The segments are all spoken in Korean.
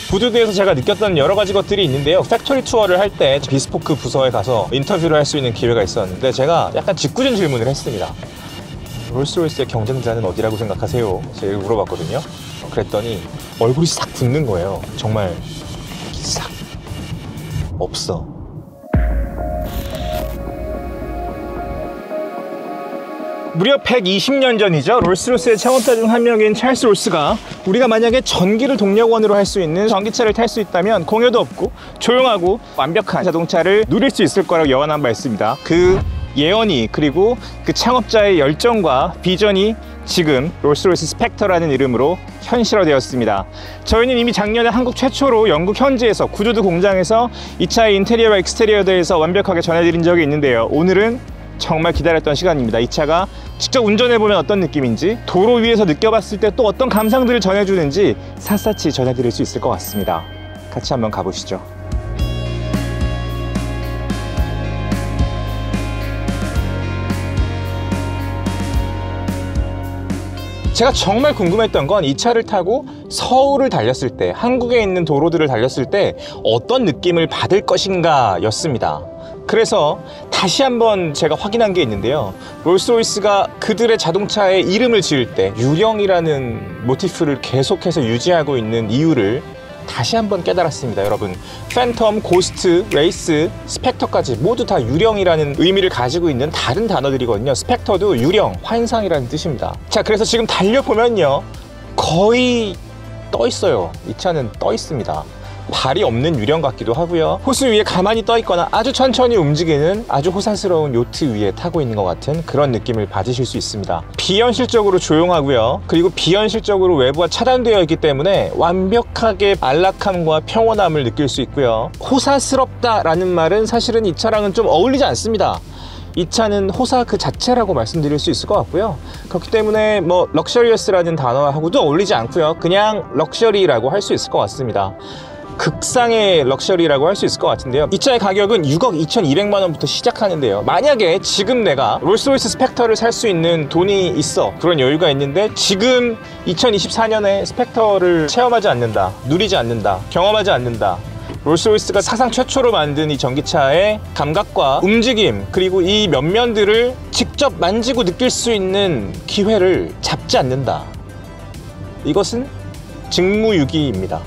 부두대에서 제가 느꼈던 여러 가지 것들이 있는데요. 팩토리 투어를 할 때 비스포크 부서에 가서 인터뷰를 할 수 있는 기회가 있었는데 제가 약간 짓궂은 질문을 했습니다. 롤스로이스의 경쟁자는 어디라고 생각하세요? 제가 물어봤거든요. 그랬더니 얼굴이 싹 붓는 거예요. 정말 싹 없어. 무려 120년 전이죠. 롤스로이스의 창업자 중 한 명인 찰스 롤스가 우리가 만약에 전기를 동력원으로 할 수 있는 전기차를 탈 수 있다면 공여도 없고 조용하고 완벽한 자동차를 누릴 수 있을 거라고 예언한 바 있습니다. 그 예언이 그리고 그 창업자의 열정과 비전이 지금 롤스로이스 스펙터라는 이름으로 현실화되었습니다. 저희는 이미 작년에 한국 최초로 영국 현지에서 구두드 공장에서 이 차의 인테리어와 익스테리어에 대해서 완벽하게 전해드린 적이 있는데요. 오늘은 정말 기다렸던 시간입니다. 이 차가 직접 운전해보면 어떤 느낌인지, 도로 위에서 느껴봤을 때 또 어떤 감상들을 전해주는지 샅샅이 전해드릴 수 있을 것 같습니다. 같이 한번 가보시죠. 제가 정말 궁금했던 건 이 차를 타고 서울을 달렸을 때, 한국에 있는 도로들을 달렸을 때 어떤 느낌을 받을 것인가 였습니다. 그래서 다시 한번 제가 확인한 게 있는데요. 롤스로이스가 그들의 자동차에 이름을 지을 때 유령이라는 모티프를 계속해서 유지하고 있는 이유를 다시 한번 깨달았습니다. 여러분, 팬텀, 고스트, 레이스, 스펙터까지 모두 다 유령이라는 의미를 가지고 있는 다른 단어들이거든요. 스펙터도 유령, 환상이라는 뜻입니다. 자, 그래서 지금 달려보면요, 거의 떠 있어요. 이 차는 떠 있습니다. 발이 없는 유령 같기도 하고요. 호수 위에 가만히 떠 있거나 아주 천천히 움직이는 아주 호사스러운 요트 위에 타고 있는 것 같은 그런 느낌을 받으실 수 있습니다. 비현실적으로 조용하고요. 그리고 비현실적으로 외부와 차단되어 있기 때문에 완벽하게 안락함과 평온함을 느낄 수 있고요. 호사스럽다라는 말은 사실은 이 차랑은 좀 어울리지 않습니다. 이 차는 호사 그 자체라고 말씀드릴 수 있을 것 같고요. 그렇기 때문에 뭐 럭셔리어스라는 단어하고도 어울리지 않고요. 그냥 럭셔리라고 할 수 있을 것 같습니다. 극상의 럭셔리라고 할 수 있을 것 같은데요. 이 차의 가격은 6억 2,200만 원부터 시작하는데요. 만약에 지금 내가 롤스로이스 스펙터를 살 수 있는 돈이 있어, 그런 여유가 있는데 지금 2024년에 스펙터를 체험하지 않는다, 누리지 않는다, 경험하지 않는다, 롤스로이스가 사상 최초로 만든 이 전기차의 감각과 움직임, 그리고 이 면면들을 직접 만지고 느낄 수 있는 기회를 잡지 않는다, 이것은 직무유기입니다.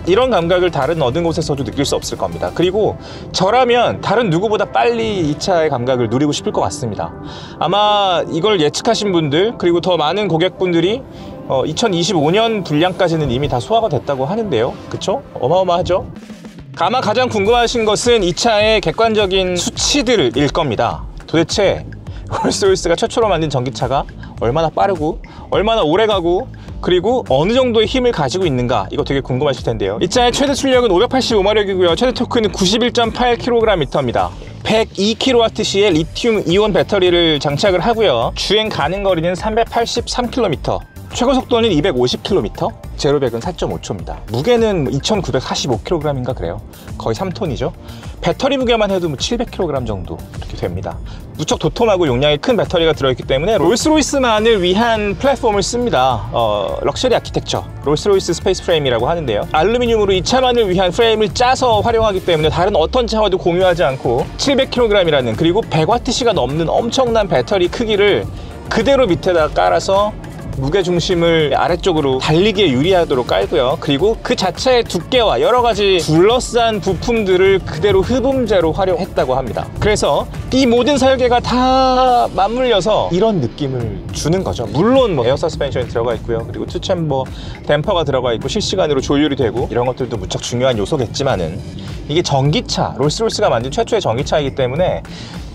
이런 감각을 다른 어느 곳에서도 느낄 수 없을 겁니다. 그리고 저라면 다른 누구보다 빨리 이 차의 감각을 누리고 싶을 것 같습니다. 아마 이걸 예측하신 분들, 그리고 더 많은 고객분들이 2025년 분량까지는 이미 다 소화가 됐다고 하는데요. 그쵸? 어마어마하죠? 아마 가장 궁금하신 것은 이 차의 객관적인 수치들일 겁니다. 도대체 롤스로이스가 최초로 만든 전기차가 얼마나 빠르고 얼마나 오래가고 그리고 어느 정도의 힘을 가지고 있는가, 이거 되게 궁금하실 텐데요. 이 차의 최대 출력은 585마력이고요 최대 토크는 91.8kgm입니다 102kWh의 리튬 이온 배터리를 장착을 하고요. 주행 가능 거리는 383km, 최고 속도는 250km, 제로 100은 4.5초입니다. 무게는 2,945kg인가 그래요. 거의 3톤이죠. 배터리 무게만 해도 700kg 정도 이렇게 됩니다. 무척 도톰하고 용량이 큰 배터리가 들어있기 때문에 롤스로이스만을 위한 플랫폼을 씁니다. 럭셔리 아키텍처, 롤스로이스 스페이스 프레임이라고 하는데요. 알루미늄으로 이 차만을 위한 프레임을 짜서 활용하기 때문에 다른 어떤 차와도 공유하지 않고 700kg이라는, 그리고 100W가 넘는 엄청난 배터리 크기를 그대로 밑에다 깔아서 무게중심을 아래쪽으로 달리기에 유리하도록 깔고요. 그리고 그 자체의 두께와 여러가지 둘러싼 부품들을 그대로 흡음재로 활용했다고 합니다. 그래서 이 모든 설계가 다 맞물려서 이런 느낌을 주는 거죠. 물론 에어 서스펜션이 들어가 있고요. 그리고 투챔버 댐퍼가 들어가 있고 실시간으로 조율이 되고 이런 것들도 무척 중요한 요소겠지만은 이게 전기차, 롤스로이스가 만든 최초의 전기차이기 때문에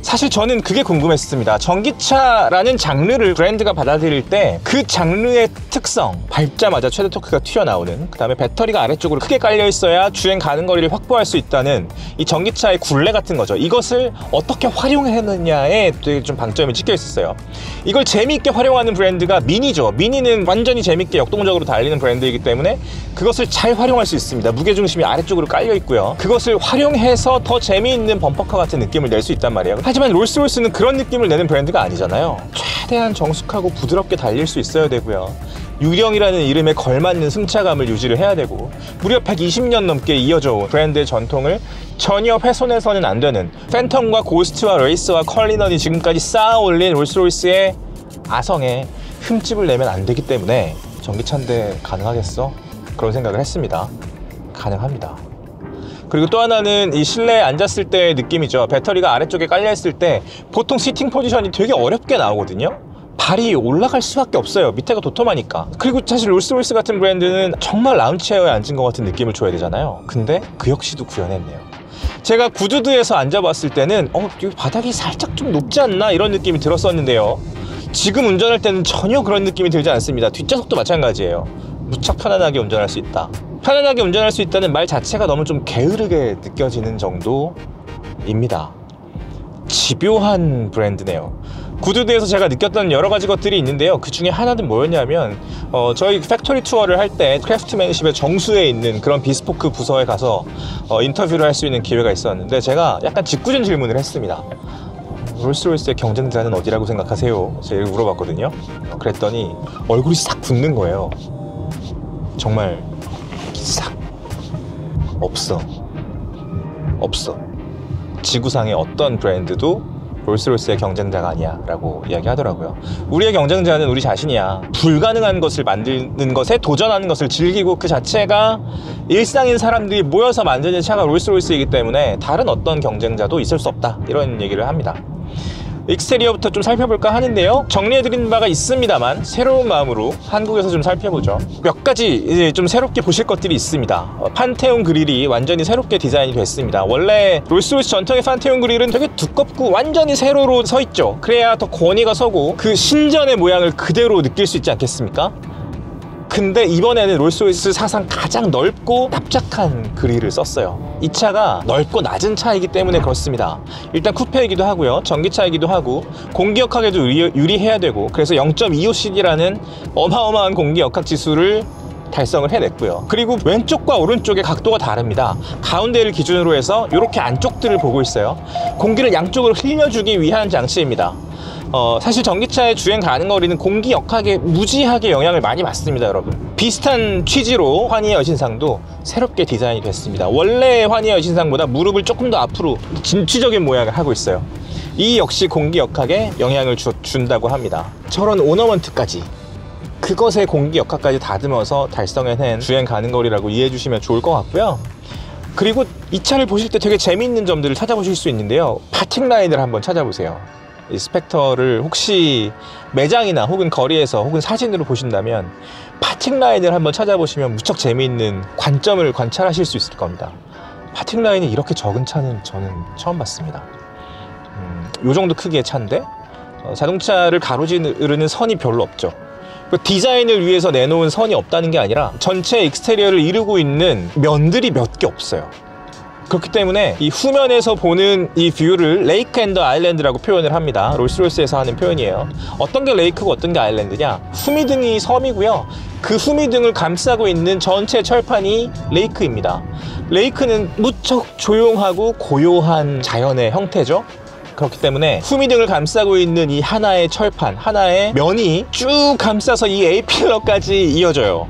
사실 저는 그게 궁금했습니다. 전기차라는 장르를 브랜드가 받아들일 때 그 장르의 특성, 밟자마자 최대 토크가 튀어나오는, 그 다음에 배터리가 아래쪽으로 크게 깔려 있어야 주행 가능 거리를 확보할 수 있다는 이 전기차의 굴레 같은 거죠. 이것을 어떻게 활용했느냐에 되게 좀 방점이 찍혀 있었어요. 이걸 재미있게 활용하는 브랜드가 미니죠. 미니는 완전히 재미있게 역동적으로 달리는 브랜드이기 때문에 그것을 잘 활용할 수 있습니다. 무게중심이 아래쪽으로 깔려 있고요. 그것을 활용해서 더 재미있는 범퍼카 같은 느낌을 낼 수 있단 말이에요. 하지만 롤스로이스는 그런 느낌을 내는 브랜드가 아니잖아요. 최대한 정숙하고 부드럽게 달릴 수 있어야 되고요. 유령이라는 이름에 걸맞는 승차감을 유지를 해야 되고 무려 120년 넘게 이어져 온 브랜드의 전통을 전혀 훼손해서는 안 되는 팬텀과 고스트와 레이스와 컬리넌이 지금까지 쌓아 올린 롤스로이스의 아성에 흠집을 내면 안 되기 때문에 전기차인데 가능하겠어? 그런 생각을 했습니다. 가능합니다. 그리고 또 하나는 이 실내에 앉았을 때의 느낌이죠. 배터리가 아래쪽에 깔려있을 때 보통 시팅 포지션이 되게 어렵게 나오거든요. 발이 올라갈 수밖에 없어요. 밑에가 도톰하니까. 그리고 사실 롤스로이스 같은 브랜드는 정말 라운지체어에 앉은 것 같은 느낌을 줘야 되잖아요. 근데 그 역시도 구현했네요. 제가 구두드에서 앉아봤을 때는 여기 바닥이 살짝 좀 높지 않나 이런 느낌이 들었었는데요. 지금 운전할 때는 전혀 그런 느낌이 들지 않습니다. 뒷좌석도 마찬가지예요. 무척 편안하게 운전할 수 있다. 편안하게 운전할 수 있다는 말 자체가 너무 좀 게으르게 느껴지는 정도입니다. 집요한 브랜드네요. 구두드에서 제가 느꼈던 여러 가지 것들이 있는데요. 그 중에 하나는 뭐였냐면 저희 팩토리 투어를 할 때 크래프트맨십의 정수에 있는 그런 비스포크 부서에 가서 인터뷰를 할 수 있는 기회가 있었는데 제가 약간 짓궂은 질문을 했습니다. 롤스로이스의 경쟁자는 어디라고 생각하세요? 제가 물어봤거든요. 그랬더니 얼굴이 싹 붓는 거예요. 정말 싹 없어. 지구상의 어떤 브랜드도 롤스로이스의 경쟁자가 아니야 라고 이야기하더라고요. 우리의 경쟁자는 우리 자신이야. 불가능한 것을 만드는 것에 도전하는 것을 즐기고 그 자체가 일상인 사람들이 모여서 만드는 차가 롤스로이스이기 때문에 다른 어떤 경쟁자도 있을 수 없다, 이런 얘기를 합니다. 익스테리어부터 좀 살펴볼까 하는데요. 정리해드린 바가 있습니다만 새로운 마음으로 한국에서 좀 살펴보죠. 몇 가지 이제 좀 새롭게 보실 것들이 있습니다. 판테온 그릴이 완전히 새롭게 디자인이 됐습니다. 원래 롤스로이스 전통의 판테온 그릴은 되게 두껍고 완전히 세로로 서 있죠. 그래야 더 권위가 서고 그 신전의 모양을 그대로 느낄 수 있지 않겠습니까? 근데 이번에는 롤스로이스 사상 가장 넓고 납작한 그릴을 썼어요. 이 차가 넓고 낮은 차이기 때문에 그렇습니다. 일단 쿠페이기도 하고요, 전기차이기도 하고 공기역학에도 유리해야 되고, 그래서 0.25cc라는 어마어마한 공기역학 지수를 달성을 해냈고요. 그리고 왼쪽과 오른쪽의 각도가 다릅니다. 가운데를 기준으로 해서 이렇게 안쪽들을 보고 있어요. 공기를 양쪽으로 흘려주기 위한 장치입니다. 사실 전기차의 주행 가능 거리는 공기 역학에 무지하게 영향을 많이 받습니다, 여러분. 비슷한 취지로 환희의 여신상도 새롭게 디자인이 됐습니다. 원래 환희의 여신상보다 무릎을 조금 더 앞으로 진취적인 모양을 하고 있어요. 이 역시 공기 역학에 영향을 준다고 합니다. 저런 오너먼트까지, 그것의 공기 역학까지 다듬어서 달성해낸 주행 가능 거리라고 이해해 주시면 좋을 것 같고요. 그리고 이 차를 보실 때 되게 재미있는 점들을 찾아보실 수 있는데요. 파팅 라인을 한번 찾아보세요. 이 스펙터를 혹시 매장이나 혹은 거리에서 혹은 사진으로 보신다면 파팅 라인을 한번 찾아보시면 무척 재미있는 관점을 관찰하실 수 있을 겁니다. 파팅 라인이 이렇게 적은 차는 저는 처음 봤습니다. 요 정도 크기의 차인데 자동차를 가로지르는 선이 별로 없죠. 디자인을 위해서 내놓은 선이 없다는 게 아니라 전체 익스테리어를 이루고 있는 면들이 몇 개 없어요. 그렇기 때문에 이 후면에서 보는 이 뷰를 레이크 앤 더 아일랜드라고 표현을 합니다. 롤스로이스에서 하는 표현이에요. 어떤 게 레이크고 어떤 게 아일랜드냐? 후미등이 섬이고요, 그 후미등을 감싸고 있는 전체 철판이 레이크입니다. 레이크는 무척 조용하고 고요한 자연의 형태죠. 그렇기 때문에 후미등을 감싸고 있는 이 하나의 철판, 하나의 면이 쭉 감싸서 이 A필러까지 이어져요.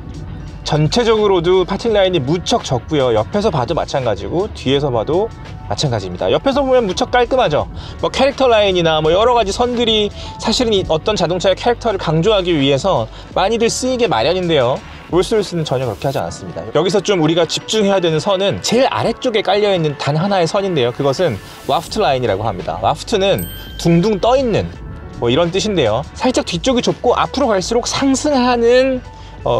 전체적으로도 파팅 라인이 무척 적고요. 옆에서 봐도 마찬가지고 뒤에서 봐도 마찬가지입니다. 옆에서 보면 무척 깔끔하죠. 뭐 캐릭터 라인이나 뭐 여러 가지 선들이 사실은 어떤 자동차의 캐릭터를 강조하기 위해서 많이들 쓰이게 마련인데요. 롤스로이스는 전혀 그렇게 하지 않았습니다. 여기서 좀 우리가 집중해야 되는 선은 제일 아래쪽에 깔려있는 단 하나의 선인데요. 그것은 와프트 라인이라고 합니다. 와프트는 둥둥 떠있는 뭐 이런 뜻인데요. 살짝 뒤쪽이 좁고 앞으로 갈수록 상승하는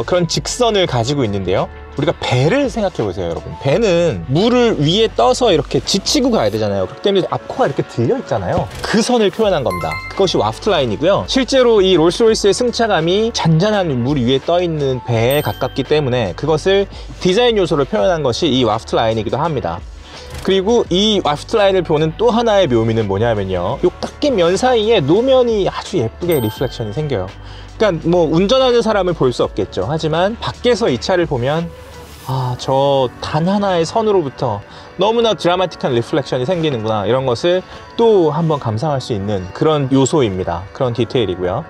그런 직선을 가지고 있는데요. 우리가 배를 생각해 보세요, 여러분. 배는 물을 위에 떠서 이렇게 지치고 가야 되잖아요. 그렇기 때문에 앞코가 이렇게 들려 있잖아요. 그 선을 표현한 겁니다. 그것이 와프트 라인이고요. 실제로 이 롤스로이스의 승차감이 잔잔한 물 위에 떠 있는 배에 가깝기 때문에 그것을 디자인 요소로 표현한 것이 이 와프트 라인이기도 합니다. 그리고 이 와프트 라인을 보는 또 하나의 묘미는 뭐냐면요, 요 깎인 면 사이에 노면이 아주 예쁘게 리플렉션이 생겨요. 그러니까 뭐 운전하는 사람을 볼 수 없겠죠. 하지만 밖에서 이 차를 보면 저 단 하나의 선으로부터 너무나 드라마틱한 리플렉션이 생기는구나, 이런 것을 또 한번 감상할 수 있는 그런 요소입니다. 그런 디테일이고요.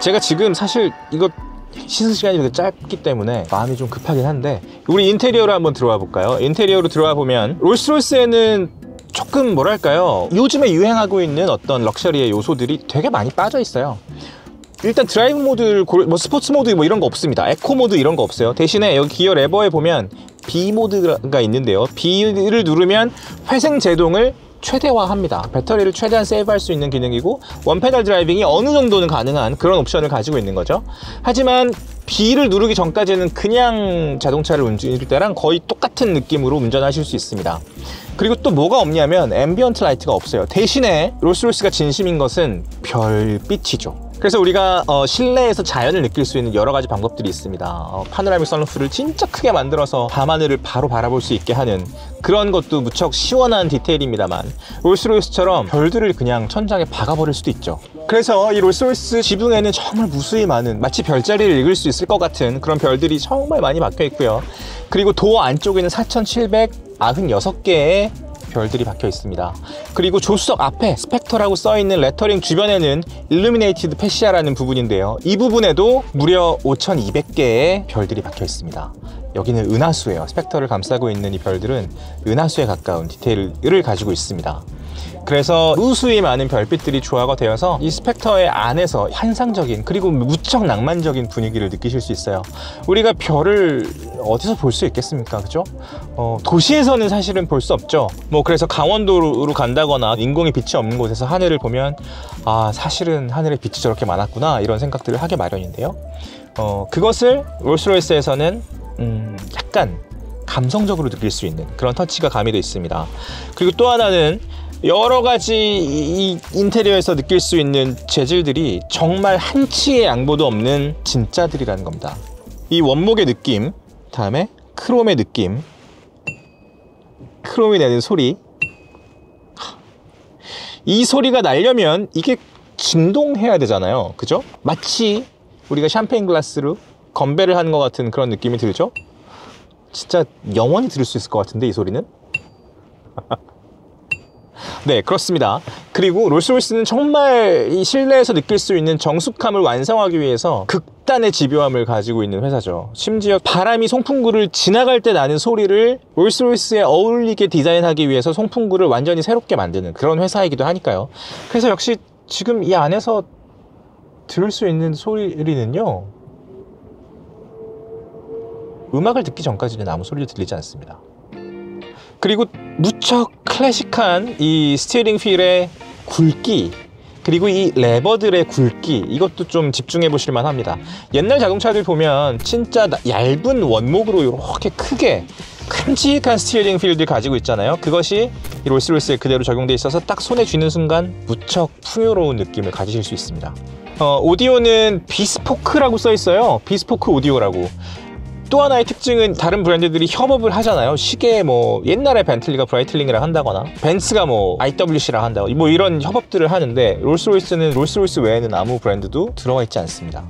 제가 지금 사실 이거 시승 시간이 되게 짧기 때문에 마음이 좀 급하긴 한데, 우리 인테리어로 한번 들어와 볼까요? 인테리어로 들어와 보면 롤스로이스에는 조금 뭐랄까요, 요즘에 유행하고 있는 어떤 럭셔리의 요소들이 되게 많이 빠져 있어요. 일단 드라이브 모드, 뭐 스포츠 모드 뭐 이런 거 없습니다. 에코 모드 이런 거 없어요. 대신에 여기 기어 레버에 보면 B 모드가 있는데요, B를 누르면 회생 제동을 최대화합니다. 배터리를 최대한 세이브할 수 있는 기능이고, 원페달 드라이빙이 어느 정도는 가능한 그런 옵션을 가지고 있는 거죠. 하지만 B를 누르기 전까지는 그냥 자동차를 운전할 때랑 거의 똑같은 느낌으로 운전하실 수 있습니다. 그리고 또 뭐가 없냐면 앰비언트 라이트가 없어요. 대신에 롤스로이스가 진심인 것은 별빛이죠. 그래서 우리가 실내에서 자연을 느낄 수 있는 여러 가지 방법들이 있습니다. 파노라믹 선루프를 진짜 크게 만들어서 밤하늘을 바로 바라볼 수 있게 하는 그런 것도 무척 시원한 디테일입니다만, 롤스로이스처럼 별들을 그냥 천장에 박아버릴 수도 있죠. 그래서 이 롤스로이스 지붕에는 정말 무수히 많은, 마치 별자리를 읽을 수 있을 것 같은 그런 별들이 정말 많이 박혀 있고요. 그리고 도어 안쪽에는 4,796개의 별들이 박혀 있습니다. 그리고 조수석 앞에 스펙터라고 써있는 레터링 주변에는 일루미네이티드 패시아라는 부분인데요, 이 부분에도 무려 5,200개의 별들이 박혀 있습니다. 여기는 은하수예요. 스펙터를 감싸고 있는 이 별들은 은하수에 가까운 디테일을 가지고 있습니다. 그래서 무수히 많은 별빛들이 조화가 되어서 이 스펙터의 안에서 환상적인, 그리고 무척 낭만적인 분위기를 느끼실 수 있어요. 우리가 별을 어디서 볼 수 있겠습니까? 그죠? 도시에서는 사실은 볼 수 없죠. 뭐 그래서 강원도로 간다거나 인공의 빛이 없는 곳에서 하늘을 보면, 아, 사실은 하늘에 빛이 저렇게 많았구나, 이런 생각들을 하게 마련인데요. 그것을 롤스로이스에서는 약간 감성적으로 느낄 수 있는 그런 터치가 가미되어 있습니다. 그리고 또 하나는 여러 가지 이 인테리어에서 느낄 수 있는 재질들이 정말 한치의 양보도 없는 진짜들이라는 겁니다. 이 원목의 느낌, 다음에 크롬의 느낌, 크롬이 내는 소리, 이 소리가 나려면 이게 진동해야 되잖아요. 그죠? 마치 우리가 샴페인 글라스로 건배를 하는 것 같은 그런 느낌이 들죠? 진짜 영원히 들을 수 있을 것 같은데, 이 소리는? 네, 그렇습니다. 그리고 롤스로이스는 정말 이 실내에서 느낄 수 있는 정숙함을 완성하기 위해서 극단의 집요함을 가지고 있는 회사죠. 심지어 바람이 송풍구를 지나갈 때 나는 소리를 롤스로이스에 어울리게 디자인하기 위해서 송풍구를 완전히 새롭게 만드는 그런 회사이기도 하니까요. 그래서 역시 지금 이 안에서 들을 수 있는 소리는요, 음악을 듣기 전까지는 아무 소리도 들리지 않습니다. 그리고 무척 클래식한 이 스티어링 휠의 굵기, 그리고 이 레버들의 굵기, 이것도 좀 집중해 보실 만합니다. 옛날 자동차들 보면 진짜 얇은 원목으로 이렇게 크게 큼직한 스티어링 휠들 가지고 있잖아요. 그것이 이 롤스로이스에 그대로 적용돼 있어서 딱 손에 쥐는 순간 무척 풍요로운 느낌을 가지실 수 있습니다. 오디오는 비스포크라고 써 있어요. 비스포크 오디오라고. 또 하나의 특징은 다른 브랜드들이 협업을 하잖아요. 시계 뭐 옛날에 벤틀리가 브라이틀링이랑 한다거나 벤츠가 뭐 IWC랑 한다고, 뭐 이런 협업들을 하는데, 롤스로이스는 롤스로이스 외에는 아무 브랜드도 들어가 있지 않습니다.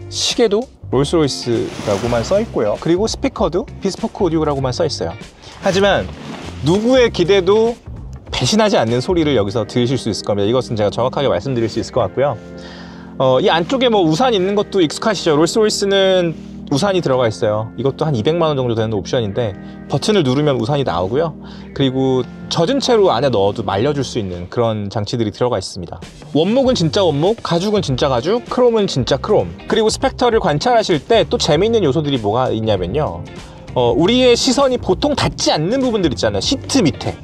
시계도 롤스로이스라고만 써 있고요. 그리고 스피커도 비스포크 오디오라고만 써 있어요. 하지만 누구의 기대도 배신하지 않는 소리를 여기서 들으실 수 있을 겁니다. 이것은 제가 정확하게 말씀드릴 수 있을 것 같고요. 이 안쪽에 뭐 우산 있는 것도 익숙하시죠? 롤스로이스는 우산이 들어가 있어요. 이것도 한 200만 원 정도 되는 옵션인데, 버튼을 누르면 우산이 나오고요. 그리고 젖은 채로 안에 넣어도 말려줄 수 있는 그런 장치들이 들어가 있습니다. 원목은 진짜 원목, 가죽은 진짜 가죽, 크롬은 진짜 크롬. 그리고 스펙터를 관찰하실 때 또 재미있는 요소들이 뭐가 있냐면요, 우리의 시선이 보통 닿지 않는 부분들 있잖아요. 시트 밑에,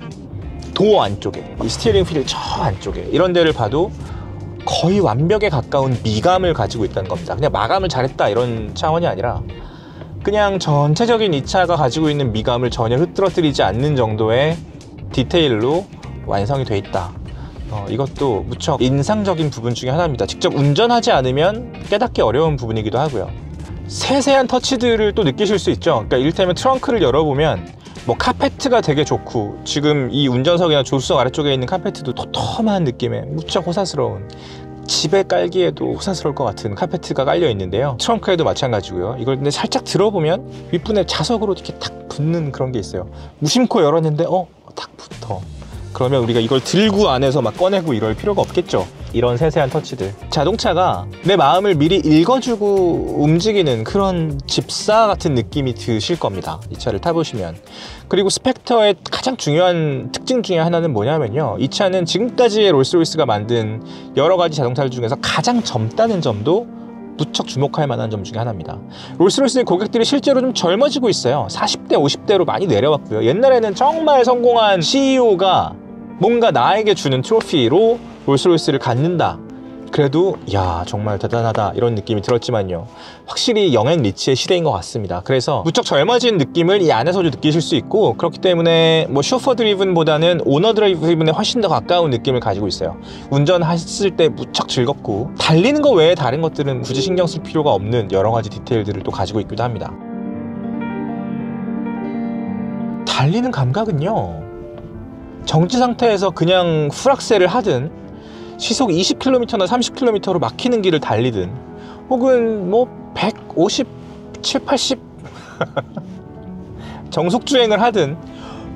도어 안쪽에, 이 스티어링 휠 저 안쪽에, 이런 데를 봐도 거의 완벽에 가까운 미감을 가지고 있다는 겁니다. 그냥 마감을 잘했다 이런 차원이 아니라 그냥 전체적인 이 차가 가지고 있는 미감을 전혀 흐트러뜨리지 않는 정도의 디테일로 완성이 돼 있다. 이것도 무척 인상적인 부분 중에 하나입니다. 직접 운전하지 않으면 깨닫기 어려운 부분이기도 하고요. 세세한 터치들을 또 느끼실 수 있죠. 그러니까 이를테면 트렁크를 열어보면 뭐 카페트가 되게 좋고, 지금 이 운전석이나 조수석 아래쪽에 있는 카페트도 토톰한 느낌의 무척 호사스러운, 집에 깔기에도 호사스러울 것 같은 카페트가 깔려 있는데요. 트렁크에도 마찬가지고요. 이걸 근데 살짝 들어보면 윗분에 자석으로 이렇게 탁 붙는 그런 게 있어요. 무심코 열었는데 탁 붙어. 그러면 우리가 이걸 들고 안에서 막 꺼내고 이럴 필요가 없겠죠. 이런 세세한 터치들. 자동차가 내 마음을 미리 읽어주고 움직이는 그런 집사 같은 느낌이 드실 겁니다, 이 차를 타보시면. 그리고 스펙터의 가장 중요한 특징 중에 하나는 뭐냐면요, 이 차는 지금까지의 롤스로이스가 만든 여러 가지 자동차들 중에서 가장 젊다는 점도 무척 주목할 만한 점 중에 하나입니다. 롤스로이스의 고객들이 실제로 좀 젊어지고 있어요. 40대, 50대로 많이 내려왔고요. 옛날에는 정말 성공한 CEO가 뭔가 나에게 주는 트로피로 롤스로이스를 갖는다, 그래도 야 정말 대단하다 이런 느낌이 들었지만요, 확실히 영앤 리치의 시대인 것 같습니다. 그래서 무척 젊어진 느낌을 이 안에서도 느끼실 수 있고, 그렇기 때문에 뭐 쇼퍼 드리븐보다는 오너 드리븐에 훨씬 더 가까운 느낌을 가지고 있어요. 운전했을 때 무척 즐겁고, 달리는 거 외에 다른 것들은 굳이 신경 쓸 필요가 없는 여러 가지 디테일들을 또 가지고 있기도 합니다. 달리는 감각은요, 정지 상태에서 그냥 풀악셀을 하든 시속 20km나 30km로 막히는 길을 달리든, 혹은 뭐 157, 80 정속주행을 하든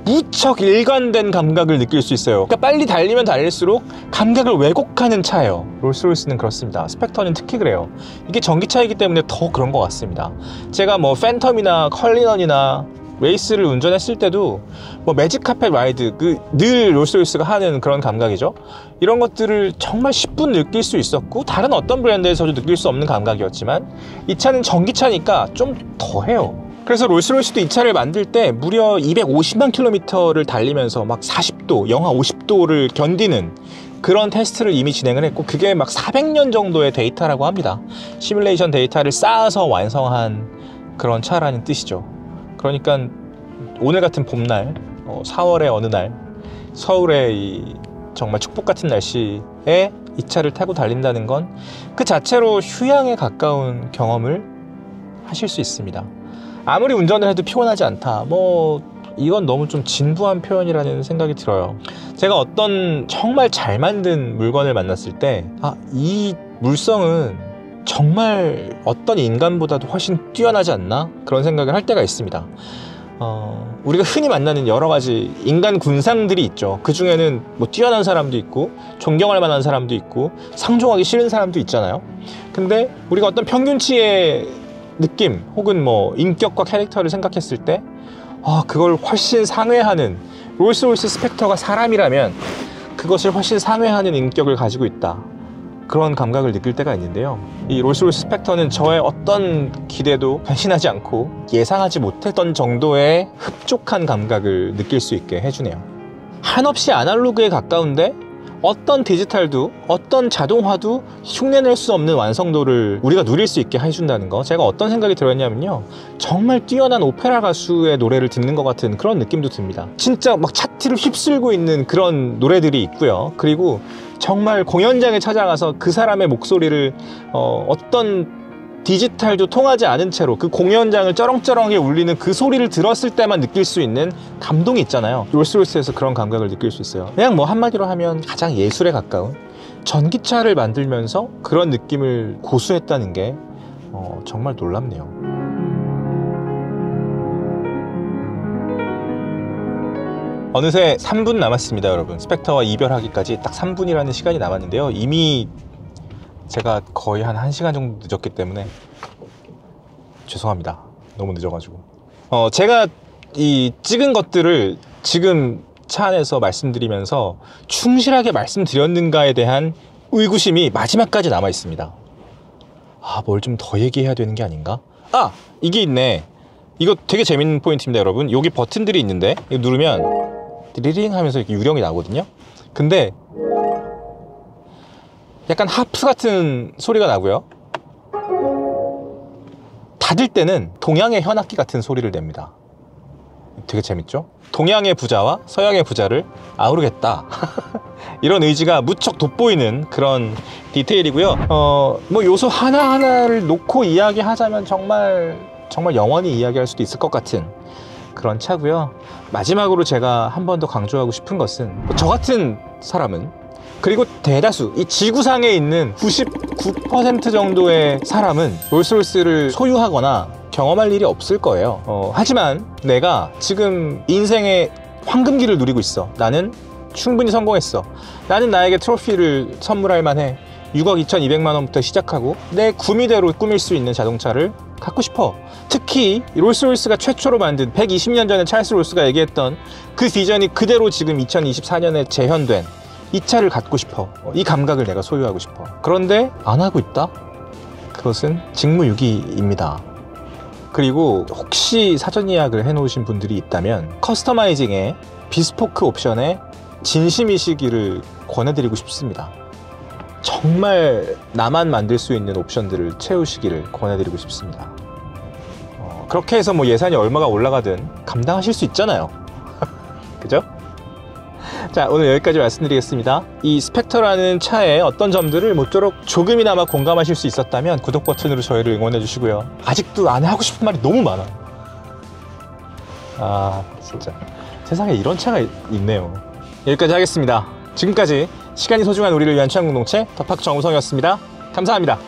무척 일관된 감각을 느낄 수 있어요. 그러니까 빨리 달리면 달릴수록 감각을 왜곡하는 차예요. 롤스로이스는 그렇습니다. 스펙터는 특히 그래요. 이게 전기차이기 때문에 더 그런 것 같습니다. 제가 뭐 팬텀이나 컬리넌이나 레이스를 운전했을 때도 뭐 매직 카펫 라이드, 늘 롤스로이스가 하는 그런 감각이죠. 이런 것들을 정말 10분 느낄 수 있었고, 다른 어떤 브랜드에서도 느낄 수 없는 감각이었지만 이 차는 전기차니까 좀 더해요. 그래서 롤스로이스도 이 차를 만들 때 무려 250만 킬로미터를 달리면서 막 40도, 영하 50도를 견디는 그런 테스트를 이미 진행을 했고, 그게 막 400년 정도의 데이터라고 합니다. 시뮬레이션 데이터를 쌓아서 완성한 그런 차라는 뜻이죠. 그러니까 오늘 같은 봄날, 4월의 어느 날 서울의 이 정말 축복 같은 날씨에 이 차를 타고 달린다는 건 그 자체로 휴양에 가까운 경험을 하실 수 있습니다. 아무리 운전을 해도 피곤하지 않다, 뭐 이건 너무 좀 진부한 표현이라는 생각이 들어요. 제가 어떤 정말 잘 만든 물건을 만났을 때, 이 물성은 정말 어떤 인간보다도 훨씬 뛰어나지 않나? 그런 생각을 할 때가 있습니다. 우리가 흔히 만나는 여러 가지 인간 군상들이 있죠. 그 중에는 뭐 뛰어난 사람도 있고, 존경할 만한 사람도 있고, 상종하기 싫은 사람도 있잖아요. 근데 우리가 어떤 평균치의 느낌 혹은 뭐 인격과 캐릭터를 생각했을 때, 그걸 훨씬 상회하는, 롤스로이스 스펙터가 사람이라면 그것을 훨씬 상회하는 인격을 가지고 있다, 그런 감각을 느낄 때가 있는데요. 이 롤스로이스 스펙터는 저의 어떤 기대도 변신하지 않고 예상하지 못했던 정도의 흡족한 감각을 느낄 수 있게 해주네요. 한없이 아날로그에 가까운데 어떤 디지털도 어떤 자동화도 흉내낼 수 없는 완성도를 우리가 누릴 수 있게 해준다는 거, 제가 어떤 생각이 들었냐면요, 정말 뛰어난 오페라 가수의 노래를 듣는 것 같은 그런 느낌도 듭니다. 진짜 막 차트를 휩쓸고 있는 그런 노래들이 있고요. 그리고 정말 공연장에 찾아가서 그 사람의 목소리를 어떤 디지털도 통하지 않은 채로 그 공연장을 쩌렁쩌렁하게 울리는 그 소리를 들었을 때만 느낄 수 있는 감동이 있잖아요. 롤스로이스에서 그런 감각을 느낄 수 있어요. 그냥 뭐 한마디로 하면 가장 예술에 가까운 전기차를 만들면서 그런 느낌을 고수했다는 게 정말 놀랍네요. 어느새 3분 남았습니다, 여러분. 스펙터와 이별하기까지 딱 3분이라는 시간이 남았는데요, 이미 제가 거의 한 1시간 정도 늦었기 때문에 죄송합니다. 너무 늦어가지고. 제가 이 찍은 것들을 지금 차 안에서 말씀드리면서 충실하게 말씀드렸는가에 대한 의구심이 마지막까지 남아 있습니다. 뭘 좀 더 얘기해야 되는 게 아닌가? 이게 있네. 이거 되게 재밌는 포인트입니다, 여러분. 여기 버튼들이 있는데 이거 누르면 드리링 하면서 이렇게 유령이 나거든요. 근데 약간 하프 같은 소리가 나고요, 닫을 때는 동양의 현악기 같은 소리를 냅니다. 되게 재밌죠? 동양의 부자와 서양의 부자를 아우르겠다 이런 의지가 무척 돋보이는 그런 디테일이고요. 뭐 요소 하나하나를 놓고 이야기하자면 정말 영원히 이야기할 수도 있을 것 같은 그런 차고요. 마지막으로 제가 한 번 더 강조하고 싶은 것은, 저 같은 사람은, 그리고 대다수 이 지구상에 있는 99% 정도의 사람은 롤스로이스를 소유하거나 경험할 일이 없을 거예요. 하지만 내가 지금 인생의 황금기를 누리고 있어. 나는 충분히 성공했어. 나는 나에게 트로피를 선물할 만해. 6억 2,200만 원부터 시작하고 내 구미대로 꾸밀 수 있는 자동차를 갖고 싶어. 특히 롤스로이스가 최초로 만든 120년 전에 찰스 롤스가 얘기했던 그 비전이 그대로 지금 2024년에 재현된 이 차를 갖고 싶어. 이 감각을 내가 소유하고 싶어. 그런데 안 하고 있다? 그것은 직무유기입니다. 그리고 혹시 사전 예약을 해놓으신 분들이 있다면 커스터마이징에 비스포크 옵션에 진심이시기를 권해드리고 싶습니다. 정말 나만 만들 수 있는 옵션들을 채우시기를 권해드리고 싶습니다. 그렇게 해서 뭐 예산이 얼마가 올라가든 감당하실 수 있잖아요. 그죠? 자, 오늘 여기까지 말씀드리겠습니다. 이 스펙터라는 차의 어떤 점들을 모쪼록 조금이나마 공감하실 수 있었다면 구독 버튼으로 저희를 응원해 주시고요. 아직도 안 하고 싶은 말이 너무 많아. 아, 진짜 세상에 이런 차가 있네요. 여기까지 하겠습니다. 지금까지 시간이 소중한 우리를 위한 취향 공동체 덕팍 정우성이었습니다. 감사합니다.